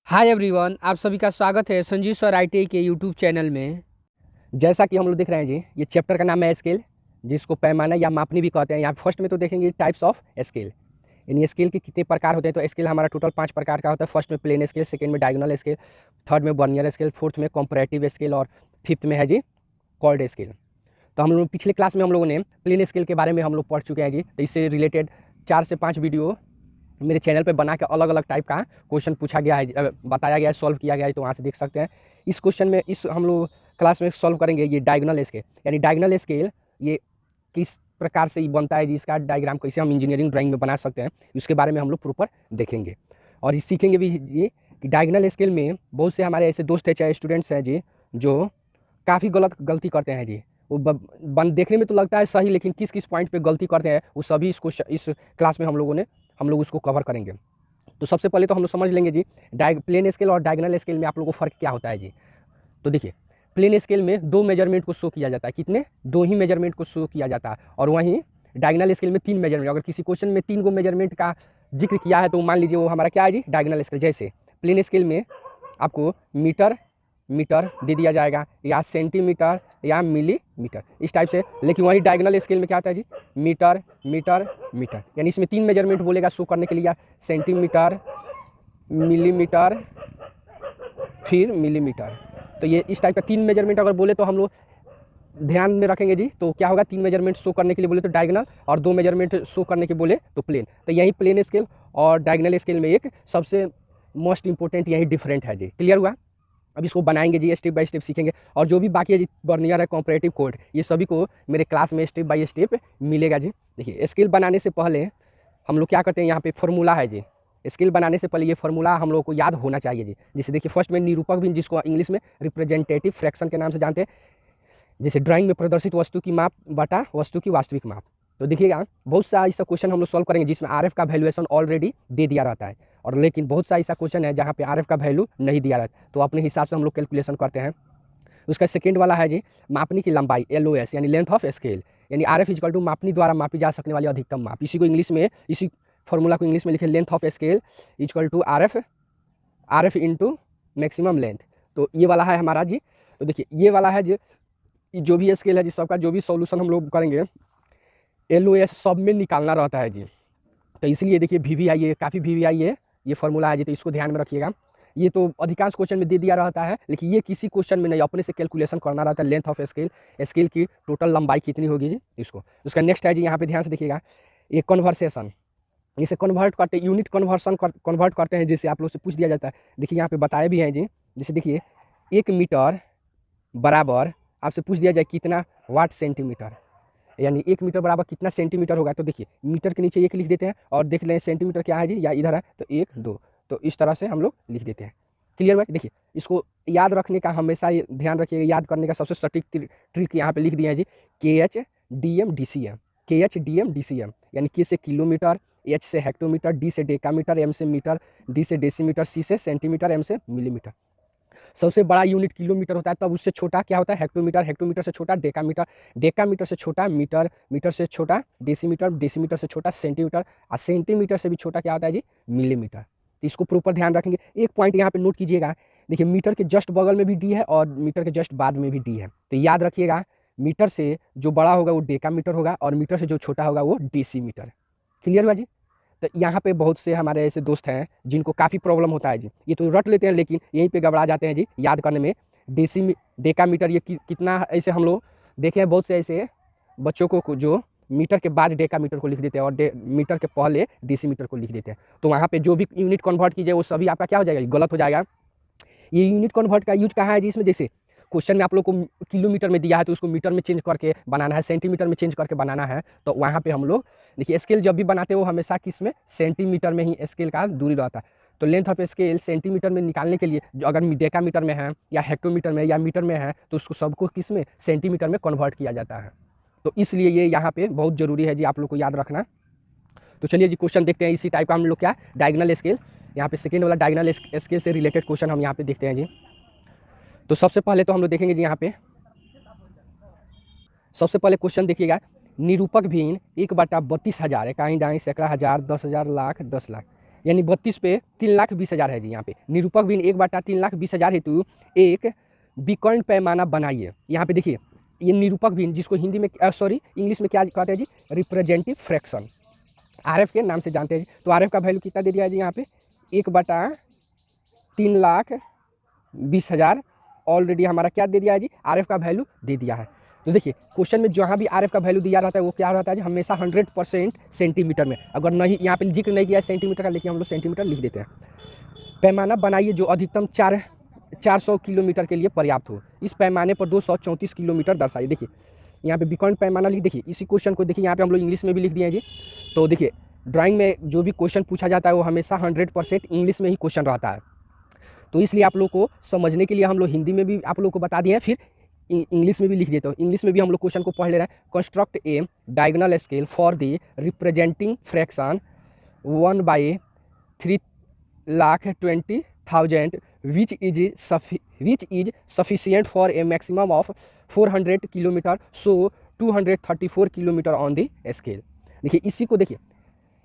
Hi everyone, आप सभी का स्वागत है संजीव सर आईटीआई के यूट्यूब चैनल में। जैसा कि हम लोग देख रहे हैं जी, ये चैप्टर का नाम है स्केल, जिसको पैमाना या मापनी भी कहते हैं। यहाँ फर्स्ट में तो देखेंगे टाइप्स ऑफ स्केल, यानी स्केल के कितने प्रकार होते हैं। तो स्केल हमारा टोटल 5 प्रकार का होता है। फर्स्ट में प्लेन स्केल, सेकंड में डायगोनल स्केल, थर्ड में वर्नियर स्केल, फोर्थ में कंपैरेटिव स्केल और फिफ्थ में है जी कॉर्ड स्केल। तो हम लोग पिछले क्लास में हम लोगों ने प्लेन स्केल के बारे में हम लोग पढ़ चुके हैं जी। तो इससे रिलेटेड 4 से 5 वीडियो मेरे चैनल पे बना के अलग अलग टाइप का क्वेश्चन पूछा गया है, बताया गया है, सॉल्व किया गया है। तो वहाँ से देख सकते हैं। इस क्वेश्चन में इस हम लोग क्लास में सॉल्व करेंगे ये डायगोनल स्केल, यानी डायगोनल स्केल ये किस प्रकार से बनता है जी, इसका डायग्राम कैसे हम इंजीनियरिंग ड्राइंग में बना सकते हैं, उसके बारे में हम लोग प्रॉपर देखेंगे। और सीखेंगे भी ये कि डायगोनल स्केल में बहुत से हमारे ऐसे दोस्त हैं, चाहे स्टूडेंट्स हैं जी, जो काफ़ी गलती करते हैं जी। वो देखने में तो लगता है सही, लेकिन किस किस पॉइंट पे गलती करते हैं वो सभी इस क्लास में हम लोग उसको कवर करेंगे। तो सबसे पहले तो हम लोग समझ लेंगे जी प्लेन स्केल और डायगोनल स्केल में आप लोगों को फ़र्क क्या होता है जी। तो देखिए, प्लेन स्केल में 2 मेजरमेंट को शो किया जाता है। कितने? 2 ही मेजरमेंट को शो किया जाता है। और वहीं डायगोनल स्केल में 3 मेजरमेंट। अगर किसी क्वेश्चन में 3 गो मेजरमेंट का जिक्र किया है तो मान लीजिए वो हमारा क्या है जी, डायगोनल स्केल। जैसे प्लेन स्केल में आपको मीटर मीटर दे दिया जाएगा, या सेंटीमीटर या मिलीमीटर, इस टाइप से। लेकिन वही डायगोनल स्केल में क्या होता है जी, मीटर मीटर मीटर, यानी इसमें 3 मेजरमेंट बोलेगा शो करने के लिए, सेंटीमीटर, मिलीमीटर, फिर मिलीमीटर। तो ये इस टाइप का 3 मेजरमेंट अगर बोले तो हम लोग ध्यान में रखेंगे जी। तो क्या होगा, 3 मेजरमेंट शो करने के लिए बोले तो डायगोनल, और 2 मेजरमेंट शो करने के बोले तो प्लेन। तो यही प्लेन स्केल और डायगोनल स्केल में एक सबसे मोस्ट इंपॉर्टेंट यही डिफरेंट है जी। क्लियर हुआ? अब इसको बनाएंगे जी, स्टेप बाय स्टेप सीखेंगे। और जो भी बाकी है जी, वर्नियर है, कॉम्परेटिव कोड, ये सभी को मेरे क्लास में स्टेप बाय स्टेप मिलेगा जी। देखिए, स्केल बनाने से पहले हम लोग क्या करते हैं, यहाँ पे फॉर्मूला है जी। स्केल बनाने से पहले ये फॉर्मूला हम लोग को याद होना चाहिए जी। जैसे देखिए, फर्स्ट में निरूपक भी, जिसको इंग्लिश में रिप्रेजेंटेटिव फ्रैक्शन के नाम से जानते हैं। जैसे ड्राइंग में प्रदर्शित वस्तु की माप बटा वस्तु की वास्तविक माप। तो देखिएगा, बहुत सा ऐसा क्वेश्चन हम लोग सॉल्व करेंगे जिसमें आरएफ का वैल्यूएशन ऑलरेडी दे दिया रहता है, और लेकिन बहुत सा ऐसा क्वेश्चन है जहाँ पे आरएफ का वैल्यू नहीं दिया रहता है। तो अपने हिसाब से हम लोग कैलकुलेशन करते हैं। उसका सेकेंड वाला है जी, मापनी की लंबाई, LOS यानी लेंथ ऑफ स्केल, यानी आरएफ इक्वल टू मापनी द्वारा मापी जा सकने वाली अधिकतम माप। इसी को इंग्लिश में, इसी फॉर्मूला को इंग्लिश में लिखे, length of scale equal to RF into maximum length. तो ये वाला है हमारा जी। तो देखिए, ये वाला है जी, जो भी स्केल है जी, सबका जो भी सॉल्यूशन हम लोग करेंगे, LOS सब में निकालना रहता है जी। तो इसलिए देखिए, VVI ये काफ़ी VVI ये फॉर्मूला है जी। तो इसको ध्यान में रखिएगा। ये तो अधिकांश क्वेश्चन में दे दिया रहता है, लेकिन ये किसी क्वेश्चन में नहीं, अपने से कैलकुलेशन करना रहता है। लेंथ ऑफ स्केल, स्केल की टोटल लंबाई कितनी होगी जी, इसको। उसका नेक्स्ट है जी, यहाँ पे ध्यान से देखिएगा, ये कन्वर्सेशन, इसे कन्वर्ट करते, यूनिट कन्वर्ट करते हैं, जैसे आप लोग से पूछ दिया जाता है। देखिए, यहाँ पे बताए भी हैं जी। जैसे देखिए, 1 मीटर बराबर आपसे पूछ दिया जाए कितना वाट सेंटीमीटर, यानी 1 मीटर बराबर कितना सेंटीमीटर होगा। तो देखिए, मीटर के नीचे 1 लिख देते हैं, और देख लें सेंटीमीटर क्या है जी, या इधर है तो 1 2। तो इस तरह से हम लोग लिख देते हैं। क्लियर हुआ? देखिए, इसको याद रखने का हमेशा ध्यान रखिएगा, याद करने का सबसे सटीक ट्रिक यहाँ पे लिख दिया है जी, KH DM DCM, यानी K से किलोमीटर, H से हेक्टोमीटर, D से डेकामीटर, M से मीटर, D से डेसीमीटर, C से सेंटीमीटर, M से मिलीमीटर। सबसे बड़ा यूनिट किलोमीटर होता है, तब उससे छोटा क्या होता है, हेक्टोमीटर, हेक्टोमीटर से छोटा डेकामीटर, डेकामीटर से छोटा मीटर, मीटर से छोटा डेसीमीटर, डेसीमीटर से छोटा सेंटीमीटर, और सेंटीमीटर से भी छोटा क्या होता है जी, मिलीमीटर। तो इसको प्रॉपर ध्यान रखेंगे। एक पॉइंट यहाँ पे नोट कीजिएगा, देखिए, मीटर के जस्ट बगल में भी D है और मीटर के जस्ट बाद में भी D है। तो याद रखिएगा, मीटर से जो बड़ा होगा वो डेकामीटर होगा, और मीटर से जो छोटा होगा वो डेसीमीटर। क्लियर हुआ जी? तो यहाँ पे बहुत से हमारे ऐसे दोस्त हैं जिनको काफ़ी प्रॉब्लम होता है जी। ये तो रट लेते हैं, लेकिन यहीं पे घबरा जाते हैं जी याद करने में। डेकामीटर ये कितना, ऐसे हम लोग देखे हैं बहुत से ऐसे बच्चों को जो मीटर के बाद डेकामीटर को लिख देते हैं, और मीटर के पहले डेसीमीटर को लिख देते हैं। तो वहाँ पे जो भी यूनिट कन्वर्ट कीजिए वो सभी आपका क्या हो जाएगा, गलत हो जाएगा। ये यूनिट कन्वर्ट का यूज कहाँ है जी, इसमें जैसे क्वेश्चन में आप लोग को किलोमीटर में दिया है तो उसको मीटर में चेंज करके बनाना है, सेंटीमीटर में चेंज करके बनाना है। तो वहाँ पे हम लोग देखिए, स्केल जब भी बनाते हैं वो हमेशा किस में, सेंटीमीटर में ही स्केल का दूरी रहता है। तो लेंथ ऑफ स्केल सेंटीमीटर में निकालने के लिए, जो अगर डेकामीटर में है या हेक्टोमीटर में या मीटर में है, तो उसको सबको किस में, सेंटीमीटर में कन्वर्ट किया जाता है। तो इसलिए ये यहाँ पे बहुत ज़रूरी है जी, आप लोग को याद रखना। तो चलिए जी, क्वेश्चन देखते हैं इसी टाइप का हम लोग, क्या डायगोनल स्केल। यहाँ पे सेकेंड वाला डायगोनल स्केल से रिलेटेड क्वेश्चन हम यहाँ पे देखते हैं जी। तो सबसे पहले तो हम लोग देखेंगे जी, यहाँ पे सबसे पहले क्वेश्चन देखिएगा, निरूपक भिन्न 1/32,000, इकाई दाई सैकड़ा, हज़ार, 10,000, लाख, 10 लाख, यानी 32 पे 3,20,000 है जी। यहाँ पे निरूपक भिन्न 1/3,20,000 हेतु एक विकर्ण पैमाना बनाइए। यहाँ पे देखिए ये निरूपक भिन्न, जिसको हिंदी में इंग्लिश में क्या कहते हैं जी, रिप्रेजेंटेटिव फ्रैक्शन, आरएफ के नाम से जानते हैं जी। तो आरएफ का वैल्यू कितना दे दिया है जी यहाँ पे 1/3,20,000 ऑलरेडी हमारा क्या दे दिया है जी, आरएफ का वैल्यू दे दिया है। तो देखिए क्वेश्चन में जहाँ भी आरएफ का वैल्यू दिया रहता है वो क्या रहता है जी, हमेशा 100% सेंटीमीटर में। अगर नहीं यहाँ पे जिक्र नहीं किया है सेंटीमीटर का, लेकिन हम लोग सेंटीमीटर लिख देते हैं। पैमाना बनाइए जो अधिकतम 400 किलोमीटर के लिए पर्याप्त हो। इस पैमाने पर 234 किलोमीटर दर्शाइए। देखिए यहाँ पे विकर्ण पैमाना लिख, देखिए इसी क्वेश्चन को देखिए यहाँ पे हम लोग इंग्लिश में भी लिख दिए हैं जी। तो देखिए ड्राइंग में जो भी क्वेश्चन पूछा जाता है वो हमेशा 100% इंग्लिश में ही क्वेश्चन रहता है। तो इसलिए आप लोग को समझने के लिए हम लोग हिंदी में भी आप लोग को बता दिए हैं, फिर इंग्लिश में भी लिख देते हो। इंग्लिश में भी हम लोग क्वेश्चन को पढ़ ले रहे हैं। Construct A diagonal scale for the representing fraction 1/3,20,000 which is sufficient for a maximum of 400 kilometre, so 234 kilometre on the scale. देखिए इसी को देखिए,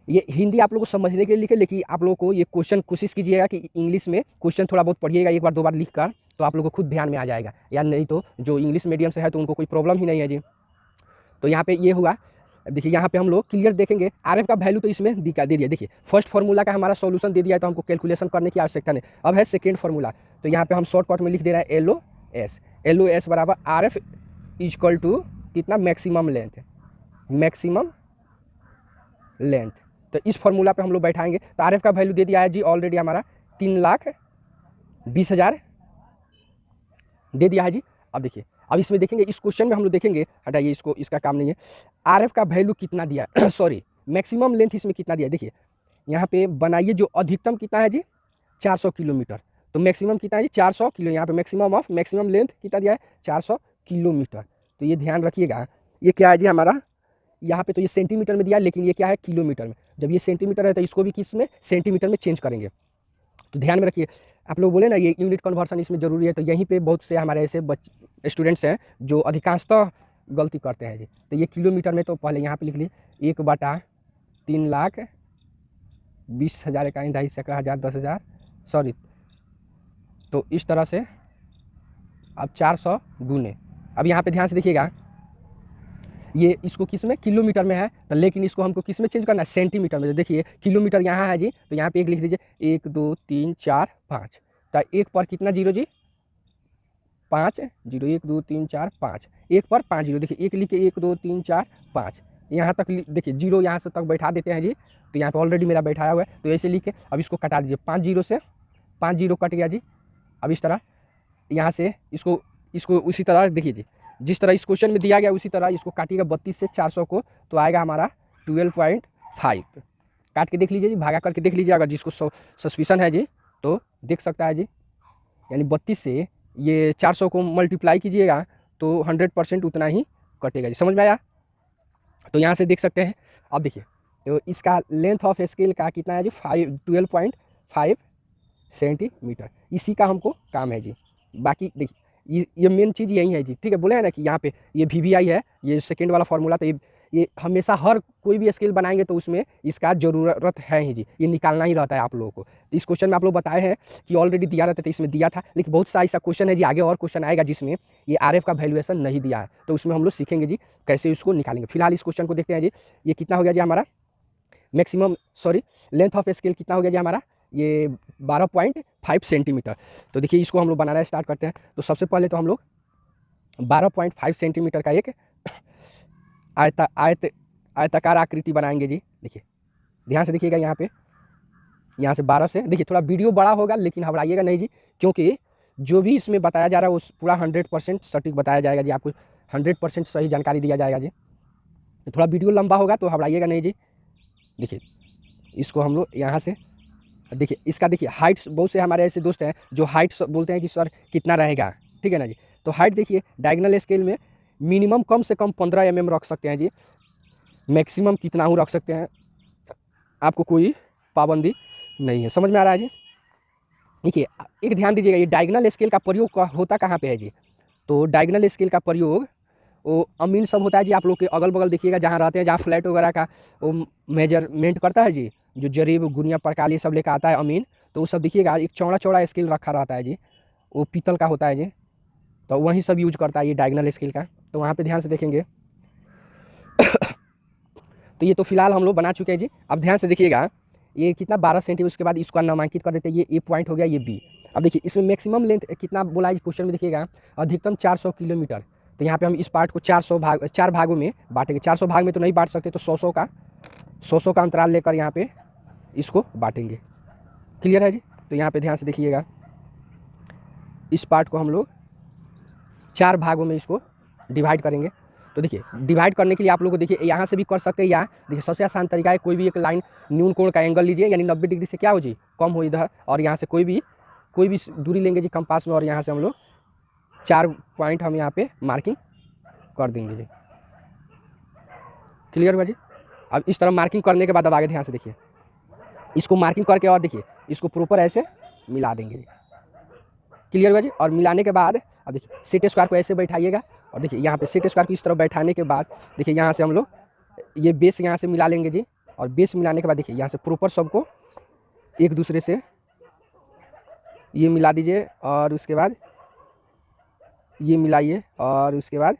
ये हिंदी आप लोगों को समझने के लिए लिखे, लेकिन आप लोगों को ये क्वेश्चन कोशिश कीजिएगा कि इंग्लिश में क्वेश्चन थोड़ा बहुत पढ़िएगा एक बार दो बार लिख कर, तो आप लोगों को खुद ध्यान में आ जाएगा। या नहीं तो जो इंग्लिश मीडियम से है तो उनको कोई प्रॉब्लम ही नहीं है जी। तो यहाँ पे ये हुआ। देखिए यहाँ पे हम लोग क्लियर देखेंगे आरएफ का वैल्यू तो इसमें दे दिया। देखिए फर्स्ट फार्मूला का हमारा सॉल्यूशन दे दिया है, तो हमको कैलकुलेशन करने की आवश्यकता नहीं। अब है सेकेंड फार्मूला, तो यहाँ पे हम शॉर्टकट में लिख दे रहे हैं एल ओ एस बराबर आरएफ इक्वल टू कितना, मैक्सिमम लेंथ। तो इस फार्मूला पे हम लोग बैठाएंगे। तो आरएफ का वैल्यू दे दिया है जी ऑलरेडी हमारा 3,20,000 दे दिया है जी। अब देखिए अब इसमें देखेंगे, इस क्वेश्चन में हम लोग देखेंगे, हटाइए इसको, इसका काम नहीं है। आरएफ का वैल्यू कितना दिया सॉरी मैक्सिमम लेंथ इसमें कितना दिया। देखिए यहाँ पे बनाइए जो अधिकतम कितना है जी 400 किलोमीटर, तो मैक्सिमम कितना है जी 400 किलो। यहाँ पे मैक्सिमम लेंथ कितना दिया है 400 किलोमीटर। तो ये ध्यान रखिएगा, ये क्या है जी हमारा, यहाँ पे तो ये सेंटीमीटर में दिया है, लेकिन ये क्या है किलोमीटर में। जब ये सेंटीमीटर है तो इसको भी किस में, सेंटीमीटर में चेंज करेंगे। तो ध्यान में रखिए, आप लोग बोले ना ये यूनिट कन्वर्सन इसमें जरूरी है, तो यहीं पे बहुत से हमारे ऐसे स्टूडेंट्स हैं जो अधिकांशतः गलती करते हैं जी। तो ये किलोमीटर में तो पहले यहाँ पे लिख लिए 1/3,20,000 इकाई 2.5 सैकड़ा 1000 10,000 सॉरी। तो इस तरह से अब 400 गुने, अब यहाँ पे ध्यान से देखिएगा, ये इसको किस में, किलोमीटर में है, तो लेकिन इसको हमको किस में चेंज करना है, सेंटीमीटर में। तो देखिए किलोमीटर यहाँ है जी, तो यहाँ पे एक लिख दीजिए 1 2 3 4 5। तो एक पर कितना जीरो जी 5 जीरो, 1 2 3 4 5, एक पर 5 जीरो। देखिए एक लिखे 1 2 3 4 5, यहाँ तक देखिए जीरो यहाँ से तक बैठा देते हैं जी। तो यहाँ पे ऑलरेडी मेरा बैठाया हुआ है, तो ऐसे लिखे अब इसको कटा दीजिए, 5 जीरो से 5 जीरो कट गया जी। अब इस तरह यहाँ से इसको उसी तरह देखिए जी, जिस तरह इस क्वेश्चन में दिया गया उसी तरह इसको काटिएगा 32 से 400 को, तो आएगा हमारा 12.5। काट के देख लीजिए जी, भागा करके देख लीजिए, अगर जिसको सस्पिशन है जी तो देख सकता है जी। यानी 32 से ये 400 को मल्टीप्लाई कीजिएगा तो 100% उतना ही कटेगा जी। समझ में आया? तो यहाँ से देख सकते हैं। अब देखिए तो इसका लेंथ ऑफ स्केल का कितना है जी 12.5 सेंटीमीटर। इसी का हमको काम है जी। बाकी देखिए ये मेन चीज़ यही है जी, ठीक है। बोले हैं ना कि यहाँ पे ये VVI है, ये सेकेंड वाला फार्मूला, तो ये हमेशा हर कोई भी स्केल बनाएंगे तो उसमें इसका ज़रूरत है ही जी, ये निकालना ही रहता है आप लोगों को। इस क्वेश्चन में आप लोग बताए हैं कि ऑलरेडी दिया रहता है, इसमें दिया था, लेकिन बहुत सा ऐसा क्वेश्चन है जी, आगे और क्वेश्चन आएगा जिसमें ये आरएफ का वैल्यूएशन नहीं दिया है, तो उसमें हम लोग सीखेंगे जी कैसे उसको निकालेंगे। फिलहाल इस क्वेश्चन को देखते हैं जी। ये कितना हो गया जी हमारा लेंथ ऑफ स्केल कितना हो गया जी हमारा, ये 12.5 सेंटीमीटर। तो देखिए इसको हम लोग बनाना स्टार्ट करते हैं। तो सबसे पहले तो हम लोग 12.5 सेंटीमीटर का एक आयताकार आकृति बनाएंगे जी। देखिए ध्यान से देखिएगा, यहाँ से 12 से, देखिए थोड़ा वीडियो बड़ा होगा लेकिन घबराइएगा नहीं जी, क्योंकि जो भी इसमें बताया जा रहा है वो पूरा 100% सटीक बताया जाएगा जी, आपको 100% सही जानकारी दिया जाएगा जी। तो थोड़ा वीडियो लंबा होगा तो घबराइएगा नहीं जी। देखिए इसको हम लोग यहाँ से देखिए, इसका देखिए हाइट्स, बहुत से हमारे ऐसे दोस्त हैं जो हाइट्स बोलते हैं कि सर कितना रहेगा, ठीक है ना जी। तो हाइट देखिए डायगोनल स्केल में मिनिमम कम से कम 15 mm रख सकते हैं जी, मैक्सिमम कितना रख सकते हैं, आपको कोई पाबंदी नहीं है। समझ में आ रहा है जी? देखिए एक ध्यान दीजिएगा, ये डायगोनल स्केल का प्रयोग होता कहाँ पे है जी, तो डायगोनल स्केल का प्रयोग वो अमीन सब होता है जी, आप लोग के अगल बगल देखिएगा जहाँ रहते हैं, जहाँ फ्लैट वगैरह का वो मेजरमेंट करता है जी, जो जरीब गुनिया प्रकाली सब लेकर आता है अमीन, तो वो सब देखिएगा एक चौड़ा चौड़ा स्केल रखा रहता है जी, वो पीतल का होता है जी, तो वही सब यूज करता है ये डायगोनल स्केल का। तो वहाँ पे ध्यान से देखेंगे। तो ये तो फिलहाल हम लोग बना चुके हैं जी। अब ध्यान से देखिएगा ये कितना 12 सेंटीमीटर, उसके बाद इसको नामांकित कर देते हैं, ये ए पॉइंट हो गया, ये बी। अब देखिए इसमें मैक्सिमम लेंथ कितना बोला है क्वेश्चन में, देखिएगा अधिकतम 400 किलोमीटर। तो यहाँ पे हम इस पार्ट को 4 भागों में बांटेंगे। 400 भाग में तो नहीं बांट सकते, तो 100 का अंतराल लेकर यहाँ पे इसको बांटेंगे। क्लियर है जी। तो यहाँ पे ध्यान से देखिएगा, इस पार्ट को हम लोग 4 भागों में इसको डिवाइड करेंगे। तो देखिए डिवाइड करने के लिए आप लोग को देखिए यहाँ से भी कर सकते हैं, या देखिए सबसे आसान तरीका है, कोई भी एक लाइन न्यून कोण का एंगल लीजिए, यानी 90 डिग्री से क्या हो जी कम हो इधर, और यहाँ से कोई भी दूरी लेंगे जी कंपास में, और यहाँ से हम लोग 4 पॉइंट हम यहाँ पे मार्किंग कर देंगे जी। क्लियर हुआ जी। अब इस तरह मार्किंग करने के बाद अब आगे ध्यान से देखिए, इसको मार्किंग करके और देखिए इसको प्रॉपर ऐसे मिला देंगे जी। क्लियर हुआ जी। और मिलाने के बाद अब देखिए सेट स्क्वायर को ऐसे बैठाइएगा, और देखिए यहाँ पे सेट स्क्वायर को इस तरह बैठाने के बाद देखिए यहाँ से हम लोग ये बेस यहाँ से मिला लेंगे जी, और बेस मिलाने के बाद देखिए यहाँ से प्रॉपर सबको एक दूसरे से ये मिला दीजिए, और उसके बाद ये मिलाइए, और उसके बाद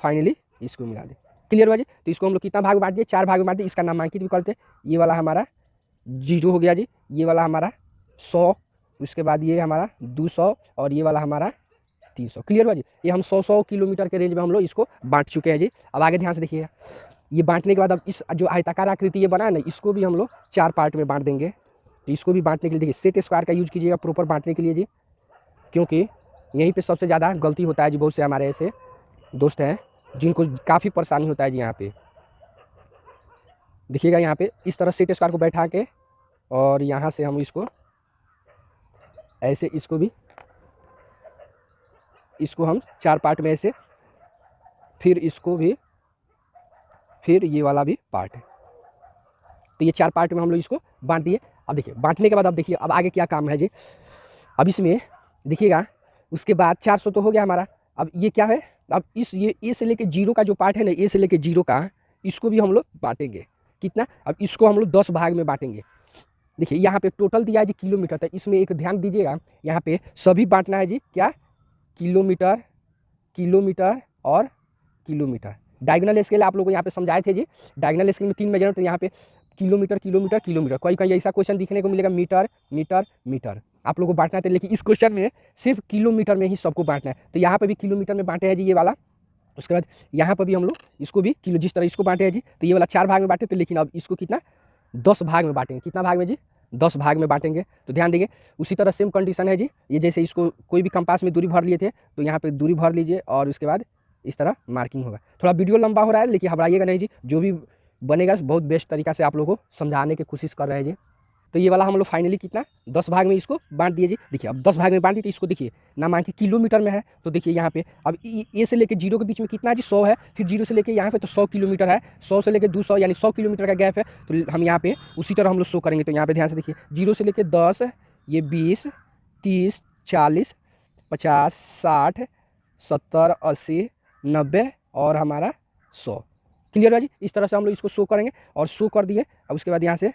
फाइनली इसको मिला दें। क्लियर हुआ जी। तो इसको हम लोग कितना भाग बांट दिए, 4 भाग में बांट दिए। इसका नामांकित भी करते हैं, ये वाला हमारा 0 हो गया जी, ये वाला हमारा 100, उसके बाद ये हमारा 200, और ये वाला हमारा 300। क्लियर हुआ जी। ये हम 100 किलोमीटर के रेंज में हम लोग इसको बांट चुके हैं जी। अब आगे ध्यान से देखिएगा, ये बांटने के बाद अब इस जो आयताकार आकृति ये बना है ना, इसको भी हम लोग 4 पार्ट में बांट देंगे। तो इसको भी बांटने के लिए देखिए सेट स्क्वायर का यूज कीजिएगा प्रॉपर बांटने के लिए जी, क्योंकि यहीं पे सबसे ज़्यादा गलती होता है जी। बहुत से हमारे ऐसे दोस्त हैं जिनको काफ़ी परेशानी होता है जी। यहाँ पे देखिएगा, यहाँ पे इस तरह सेट स्क्वायर को बैठा के, और यहाँ से हम इसको ऐसे इसको हम 4 पार्ट में ऐसे, फिर इसको भी, फिर ये वाला भी पार्ट है। तो ये 4 पार्ट में हम लोग इसको बांट दिए। अब देखिए बांटने के बाद अब देखिए अब आगे क्या काम है जी। अब इसमें देखिएगा उसके बाद 400 तो हो गया हमारा। अब ये क्या है, अब ये ए से लेके 0 का जो पार्ट है ना, ए से लेके 0 का, इसको भी हम लोग बांटेंगे। कितना, अब इसको हम लोग 10 भाग में बांटेंगे। देखिए यहाँ पे टोटल दिया है जी किलोमीटर, तो इसमें एक ध्यान दीजिएगा, यहाँ पे सभी बांटना है जी क्या, किलोमीटर, किलोमीटर और किलोमीटर। डायगोनल स्केल आप लोगों को यहाँ पे समझाए थे जी। डायगोनल स्केल में 3 मेजरमेंट, तो यहाँ पे किलोमीटर, किलोमीटर, किलोमीटर। कोई कहीं ऐसा क्वेश्चन दिखने को मिलेगा मीटर, मीटर, मीटर, आप लोगों को बांटना है। लेकिन इस क्वेश्चन में सिर्फ किलोमीटर में ही सबको बांटना है। तो यहाँ पे भी किलोमीटर में बांटे हैं जी ये वाला। उसके बाद यहाँ पर भी हम लोग इसको भी किलो, जिस तरह इसको बांटे हैं जी, तो ये वाला 4 भाग में बांटे थे, लेकिन अब इसको कितना 10 भाग में बांटेंगे। कितना भाग में जी, 10 भाग में बांटेंगे। तो ध्यान देंगे उसी तरह सेम कंडीशन है जी। ये जैसे इसको कोई भी कंपास में दूरी भर लिए थे, तो यहाँ पे दूरी भर लीजिए, और उसके बाद इस तरह मार्किंग होगा। थोड़ा वीडियो लंबा हो रहा है, लेकिन घबराइएगा नहीं जी, जो भी बनेगा बहुत बेस्ट तरीका से आप लोगों को समझाने की कोशिश कर रहे हैं जी। तो ये वाला हम लोग फाइनली कितना 10 भाग में इसको बांट दिए जी। देखिए अब 10 भाग में बांट दिए, तो इसको देखिए नामांकित किलोमीटर में है। तो देखिए यहाँ पे अब ए से लेके 0 के बीच में कितना है जी, 100 है। फिर 0 से लेके यहाँ पे तो 100 किलोमीटर है, 100 से लेके 200 यानी 100 किलोमीटर का गैप है। तो हम यहाँ पे उसी तरह हम लोग शो करेंगे। तो यहाँ पे ध्यान से देखिए 0 से लेके 10, ये 20, 30, 40, 50, 60, 70, 80, 90 और हमारा 100। क्लियर है जी। इस तरह से हम लोग इसको शो करेंगे, और शो कर दिए। अब उसके बाद यहाँ से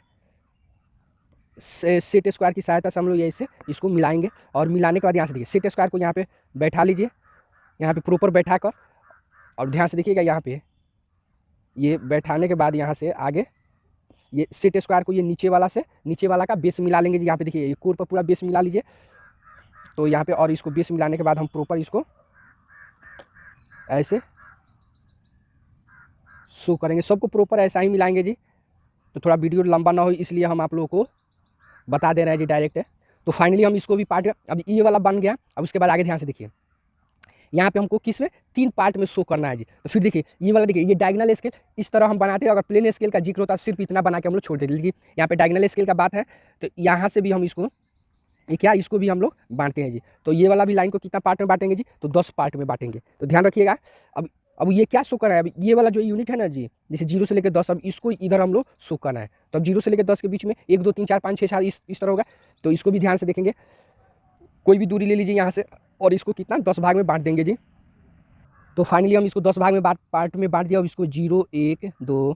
सेट स्क्वायर की सहायता से हम लोग ऐसे इसको मिलाएंगे, और मिलाने के बाद यहाँ से देखिए सेट स्क्वायर को यहाँ पे बैठा लीजिए, यहाँ पे प्रॉपर बैठा कर, और ध्यान से देखिएगा यहाँ पे ये बैठाने के बाद यहाँ से आगे ये सेट स्क्वायर को ये नीचे वाला का बेस मिला लेंगे जी। यहाँ पे देखिए ये कोर पर पूरा बेस मिला लीजिए। तो यहाँ पे और इसको बेस मिलाने के बाद हम प्रॉपर इसको ऐसे शो करेंगे, सबको प्रॉपर ऐसा ही मिलाएंगे जी। तो थोड़ा वीडियो लंबा ना हो इसलिए हम आप लोगों को बता दे रहे हैं जी डायरेक्ट है। तो फाइनली हम इसको भी पार्ट, अब ये वाला बन गया। अब उसके बाद आगे ध्यान से देखिए, यहाँ पे हमको किस में 3 पार्ट में शो करना है जी। तो फिर देखिए ये वाला देखिए, ये डायगोनल स्केल इस तरह हम बनाते हैं। अगर प्लेन स्केल का जिक्र होता सिर्फ इतना बना के हम लोग छोड़ देते, लेकिन यहाँ पे डायगोनल स्केल का बात है, तो यहाँ से भी हम इसको इसको भी हम लोग बांटते हैं जी। तो ये वाला भी लाइन को कितना पार्ट में बांटेंगे जी, तो 10 पार्ट में बांटेंगे। तो ध्यान रखिएगा। अब ये क्या शो कर रहा है, अब ये वाला जो यूनिट है ना जी, जैसे 0 से लेकर 10, अब इसको इधर हम लोग शो करना है। तो अब 0 से लेकर 10 के बीच में 1, 2, 3, 4, 5, 6, 7 इस तरह होगा। तो इसको भी ध्यान से देखेंगे, कोई भी दूरी ले लीजिए यहाँ से, और इसको कितना 10 भाग में बांट देंगे जी। तो फाइनली हम इसको 10 भाग में पार्ट में बांट दिया। अब इसको 0 1 2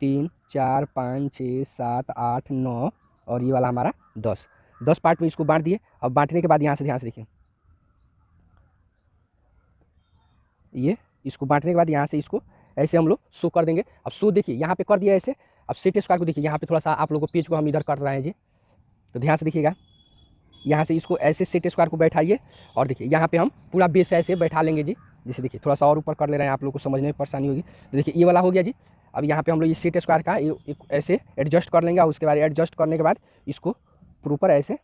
3 4 5 6 7 8 9 और ये वाला हमारा 10 पार्ट में इसको बांट दिए। अब बांटने के बाद यहाँ से ध्यान से देखिए, ये इसको बांटने के बाद यहाँ से इसको ऐसे हम लोग शो कर देंगे। अब शो देखिए यहाँ पे कर दिया ऐसे। अब सेट स्क्वायर को देखिए, यहाँ पे थोड़ा सा आप लोगों को पेज को हम इधर कर रहे हैं जी, तो ध्यान से देखिएगा। यहाँ से इसको ऐसे सेट स्क्वायर को बैठाइए और देखिए यहाँ पे हम पूरा बेस ऐसे बैठा लेंगे जी। जैसे देखिए थोड़ा सा और ऊपर कर ले रहे हैं, आप लोग को समझने में परेशानी होगी। तो देखिए ये वाला हो गया जी। अब यहाँ पे हम लोग ये सेट स्क्वायर का ऐसे एडजस्ट कर लेंगे और उसके बाद एडजस्ट करने के बाद इसको प्रॉपर ऐसे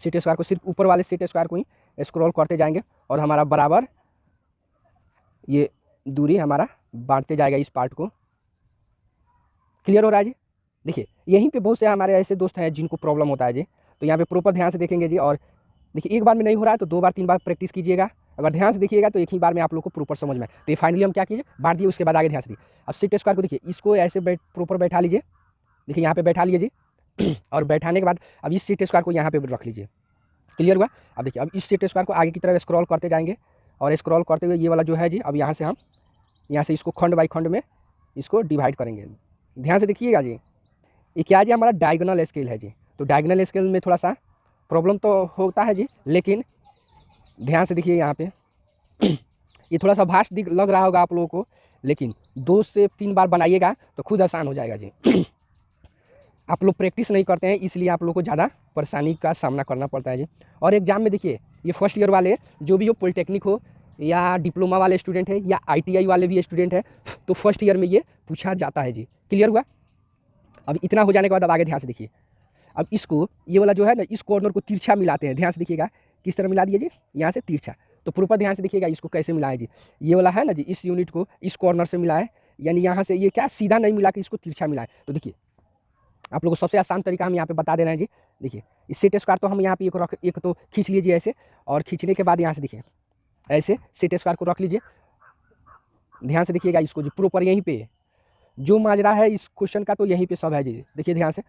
सेट स्क्वायर को सिर्फ ऊपर वाले सेट स्क्वायर को ही स्क्रॉल करते जाएंगे और हमारा बराबर ये दूरी हमारा बांटते जाएगा इस पार्ट को। क्लियर हो रहा है जी। देखिए यहीं पे बहुत से हमारे ऐसे दोस्त हैं जिनको प्रॉब्लम होता है जी, तो यहाँ पे प्रॉपर ध्यान से देखेंगे जी। और देखिए एक बार में नहीं हो रहा है तो 2 बार 3 बार प्रैक्टिस कीजिएगा। अगर ध्यान से देखिएगा तो एक ही बार में आप लोग को प्रॉपर समझ में आए। तो ये फाइनली हम क्या कीजिए, बांट दिए, उसके बाद आगे ध्यान से देखिए। अब सेट स्क्वायर को देखिए, इसको ऐसे प्रॉपर बैठा लीजिए। देखिए यहाँ पे बैठा लीजिए जी। और बैठाने के बाद अब इस सेट स्क्वायर को यहाँ पे रख लीजिए। क्लियर हुआ। अब देखिए अब इस सेट स्क्वायर को आगे की तरफ स्क्रॉल करते जाएंगे और स्क्रॉल करते हुए ये वाला जो है जी, अब यहाँ से हम यहाँ से इसको खंड बाई खंड में इसको डिवाइड करेंगे। ध्यान से देखिएगा जी, ये क्या है जी, हमारा डायगोनल स्केल है जी। तो डायगोनल स्केल में थोड़ा सा प्रॉब्लम तो होता है जी, लेकिन ध्यान से देखिए यहाँ पे ये थोड़ा सा भास्ट लग रहा होगा आप लोगों को, लेकिन 2 से 3 बार बनाइएगा तो खुद आसान हो जाएगा जी। आप लोग प्रैक्टिस नहीं करते हैं इसलिए आप लोग को ज़्यादा परेशानी का सामना करना पड़ता है जी। और एग्जाम में देखिए ये फर्स्ट ईयर वाले जो भी हो, पॉलिटेक्निक हो या डिप्लोमा वाले स्टूडेंट है या ITI वाले भी स्टूडेंट है, तो फर्स्ट ईयर में ये पूछा जाता है जी। क्लियर हुआ। अब इतना हो जाने के बाद अब आगे ध्यान से देखिए। अब इसको ये वाला जो है ना, इस कॉर्नर को तिरछा मिलाते हैं। ध्यान से देखिएगा किस तरह मिला दिए जी, यहाँ से तिरछा। तो प्रॉपर ध्यान से देखिएगा इसको कैसे मिलाए जी। ये वाला है ना जी, इस यूनिट को इस कॉर्नर से मिलाए, यानी यहाँ से ये क्या सीधा नहीं मिला के इसको तिरछा मिलाए। तो देखिए आप लोगों को सबसे आसान तरीका हम यहाँ पे बता दे रहे हैं जी। देखिए इस सेट स्क्वायर तो हम यहाँ पे एक तो खींच लीजिए ऐसे, और खींचने के बाद यहाँ से देखिए ऐसे सेट स्क्वायर को रख लीजिए। ध्यान से देखिएगा इसको जी, प्रॉपर यहीं पे जो माजरा है इस क्वेश्चन का तो यहीं पे सब है जी। देखिए ध्यान से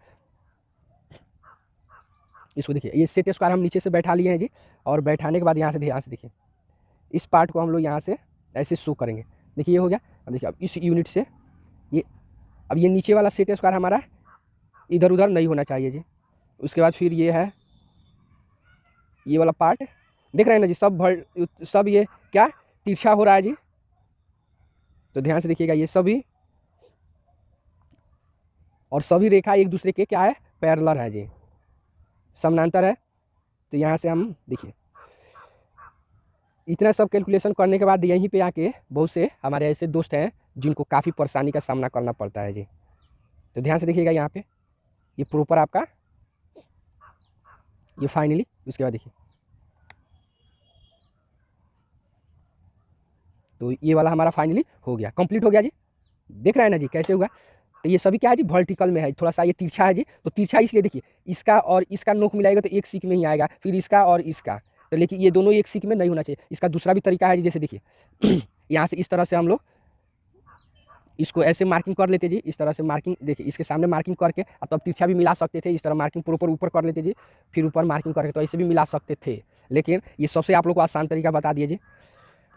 इसको देखिए, ये सेट स्क्वायर हम नीचे से बैठा लिए हैं जी, और बैठाने के बाद यहाँ से ध्यान से देखिए इस पार्ट को हम लोग यहाँ से ऐसे शो करेंगे। देखिए ये हो गया। अब देखिए अब इस यूनिट से ये, अब ये नीचे वाला सेट स्क्वायर हमारा इधर उधर नहीं होना चाहिए जी। उसके बाद फिर ये है ये वाला पार्ट, देख रहे हैं ना जी, सब ये क्या तिरछा हो रहा है जी। तो ध्यान से देखिएगा ये सभी और सभी रेखा एक दूसरे के क्या है, पैरेलल है जी, समानांतर है। तो यहाँ से हम देखिए इतना सब कैलकुलेशन करने के बाद यहीं पे आके बहुत से हमारे ऐसे दोस्त हैं जिनको काफ़ी परेशानी का सामना करना पड़ता है जी। तो ध्यान से देखिएगा यहाँ पे ये प्रॉपर आपका ये फाइनली, उसके बाद देखिए तो ये वाला हमारा फाइनली हो गया, कंप्लीट हो गया जी। देख रहे हैं ना जी कैसे हुआ। तो ये सभी क्या है जी, वर्टिकल में है, थोड़ा सा ये तिरछा है जी। तो तिरछा इसलिए देखिए इसका और इसका नोक मिलाएगा तो एक सीक में ही आएगा, फिर इसका और इसका, तो लेकिन ये दोनों एक सीक में नहीं होना चाहिए। इसका दूसरा भी तरीका है जी, जैसे देखिए यहाँ से इस तरह से हम लोग इसको ऐसे मार्किंग कर लेते जी, इस तरह से मार्किंग देखिए इसके सामने मार्किंग करके, अब तो तिरछा भी मिला सकते थे, इस तरह मार्किंग प्रॉपर ऊपर कर लेते जी, फिर ऊपर मार्किंग करके तो ऐसे भी मिला सकते थे, लेकिन ये सबसे आप लोग को आसान तरीका बता दिए जी।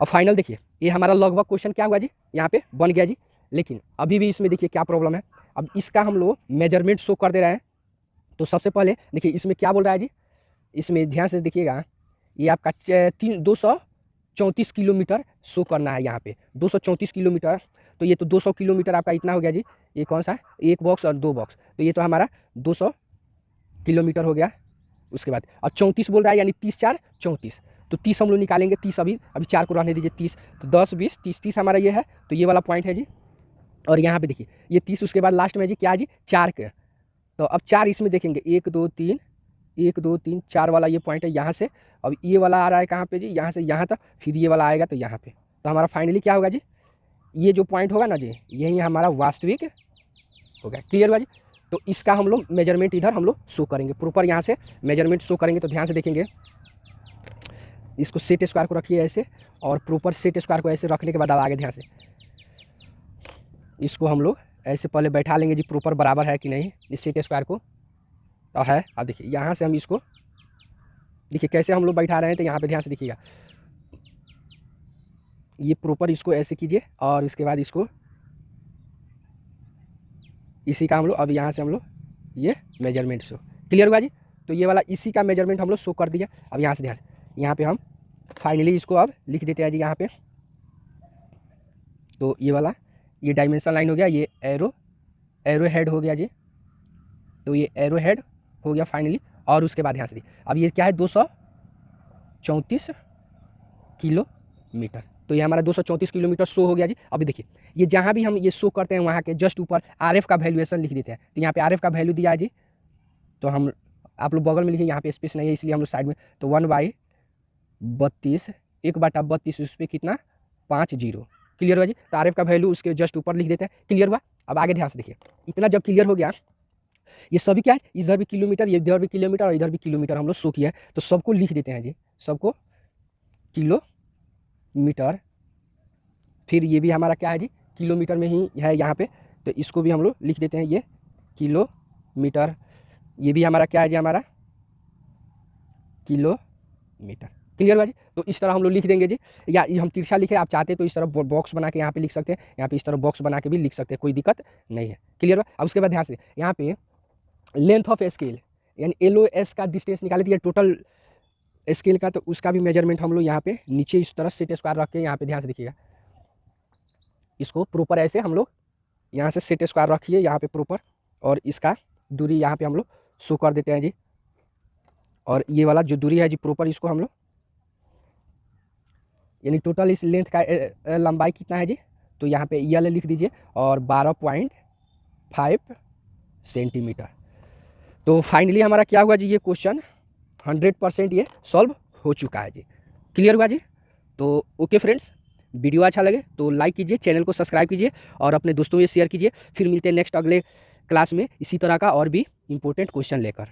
अब फाइनल देखिए ये हमारा लगभग क्वेश्चन क्या हुआ जी, यहाँ पे बन गया जी। लेकिन अभी भी इसमें देखिए क्या प्रॉब्लम है। अब इसका हम लोग मेजरमेंट शो कर दे रहे हैं। तो सबसे पहले देखिए इसमें क्या बोल रहा है जी, इसमें ध्यान से देखिएगा ये आपका 234 किलोमीटर शो करना है यहाँ पे, 234 किलोमीटर। तो ये तो 200 किलोमीटर आपका इतना हो गया जी। ये कौन सा, एक बॉक्स और 2 बॉक्स, तो ये तो हमारा 200 किलोमीटर हो गया। उसके बाद अब 34 बोल रहा है, यानी 30 4 34, तो 30 हम लोग निकालेंगे। 30 अभी 4 को रहने दीजिए, 30 तो 10 20 30 30 हमारा ये है। तो ये वाला पॉइंट है जी। और यहाँ पे देखिए ये 30, उसके बाद लास्ट में जी क्या है जी 4 के। तो अब 4 इसमें देखेंगे, 1 2 3 1 2 3 4 वाला ये पॉइंट है यहाँ से। अब ये वाला आ रहा है कहाँ पे जी, यहाँ से यहाँ तक, फिर ये वाला आएगा तो यहाँ पे। तो हमारा फाइनली क्या होगा जी, ये जो पॉइंट होगा ना जी, यही हमारा वास्तविक होगा। क्लियर हुआ जी। तो इसका हम लोग मेजरमेंट इधर हम लोग शो करेंगे, प्रॉपर यहाँ से मेजरमेंट शो करेंगे। तो ध्यान से देखेंगे, इसको सेट स्क्वायर को रखिए ऐसे, और प्रॉपर सेट स्क्वायर को ऐसे रखने के बाद अब आगे ध्यान से इसको हम लोग ऐसे पहले बैठा लेंगे जी, प्रॉपर बराबर है कि नहीं इस सेट स्क्वायर को, तो है। अब देखिए यहाँ से हम इसको देखिए कैसे हम लोग बैठा रहे हैं। तो यहाँ पे ध्यान से देखिएगा ये प्रॉपर इसको ऐसे कीजिए और इसके बाद इसको इसी का हम लोग अब यहाँ से हम लोग ये मेजरमेंट शो क्लियर हुआ जी। तो ये वाला इसी का मेजरमेंट हम लोग शो कर दिया। अब यहाँ से ध्यान यहाँ पे हम फाइनली इसको अब लिख देते हैं जी यहाँ पे। तो ये वाला ये डायमेंशन लाइन हो गया, ये एरो हेड हो गया जी। तो ये एरो हेड हो गया फाइनली। और उसके बाद यहाँ से अब ये क्या है 234 किलोमीटर। तो ये हमारा 234 किलोमीटर शो हो गया जी। अभी देखिए ये जहाँ भी हम ये शो करते हैं वहाँ के जस्ट ऊपर आरएफ का वैल्यूएशन लिख देते हैं। तो यहाँ पे आरएफ का वैल्यू दिया है जी। तो हम आप लोग बगल में लिखिए, यहाँ पे स्पेस नहीं है इसलिए हम लोग साइड में। तो 1/32 1/32 उस पर कितना 50 क्लियर हुआ जी। तो आरएफ का वैल्यू उसके जस्ट ऊपर लिख देते हैं। क्लियर हुआ। अब आगे ध्यान से देखिए, इतना जब क्लियर हो गया ये सभी क्या है, इधर भी किलोमीटर, इधर भी किलोमीटर और इधर भी किलोमीटर हम लोग शो किया है। तो सबको लिख देते हैं जी, सबको किलोमीटर। फिर ये भी हमारा क्या है जी किलोमीटर में ही है यहाँ पे। तो इसको भी हम लोग लिख देते हैं ये किलोमीटर। ये भी हमारा क्या है जी हमारा किलोमीटर। क्लियर हुआ जी। तो इस तरह हम लोग लिख देंगे जी। या हम तिरछा लिखे, आप चाहते तो इस तरह बॉक्स बना के यहाँ पे लिख सकते हैं, यहाँ पे इस तरह बॉक्स बना के भी लिख सकते हैं, कोई दिक्कत नहीं है। क्लियर हुआ। अब उसके बाद ध्यान से यहाँ पे लेंथ ऑफ स्केल यानी LOS का डिस्टेंस निकाले दिया टोटल स्केल का। तो उसका भी मेजरमेंट हम लोग यहाँ पे नीचे इस तरह सेट स्क्वायर रख के यहाँ पे ध्यान से देखिएगा, इसको प्रॉपर ऐसे हम लोग यहाँ से सेट स्क्वायर रखिए यहाँ पे प्रॉपर। और इसका दूरी यहाँ पे हम लोग शो कर देते हैं जी। और ये वाला जो दूरी है जी प्रॉपर इसको हम लोग यानी टोटल इस लेंथ का लंबाई कितना है जी। तो यहाँ पे यल लिख दीजिए और 12.5 सेंटीमीटर। तो फाइनली हमारा क्या हुआ जी, ये क्वेश्चन 100% ये सॉल्व हो चुका है जी। क्लियर हुआ जी। तो ओके फ्रेंड्स, वीडियो अच्छा लगे तो लाइक कीजिए, चैनल को सब्सक्राइब कीजिए और अपने दोस्तों में शेयर कीजिए। फिर मिलते हैं नेक्स्ट अगले क्लास में इसी तरह का और भी इंपॉर्टेंट क्वेश्चन लेकर।